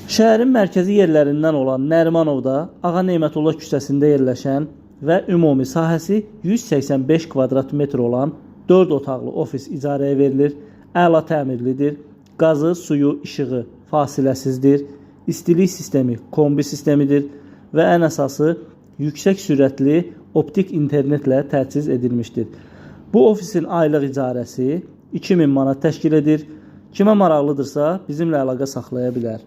Şəhərin mərkəzi yerlərindən olan Nərimanovda Ağa Neymətullah küçəsində yerləşən və ümumi sahəsi 185 kvadrat metr olan 4 otaqlı ofis icarəyə verilir, əla təmirlidir, qazı, suyu, işığı fasiləsizdir, istilik sistemi kombi sistemidir və ən əsası yüksək sürətli optik internetlə təchiz edilmişdir. Bu ofisin aylıq icarəsi 2000 manat təşkil edir. Kimə maraqlıdırsa bizimlə əlaqə saxlaya bilər.